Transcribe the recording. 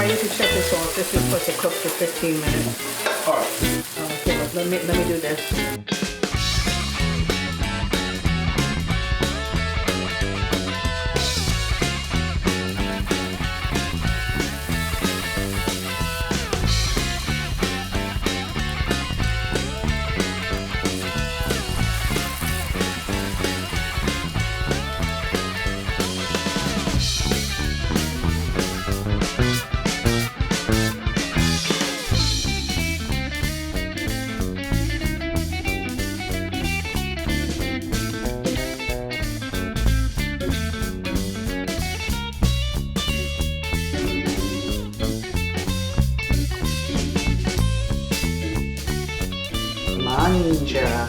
You can shut this off. This is supposed to cook for 15 minutes. Alright. Okay, let me do this. Mangia.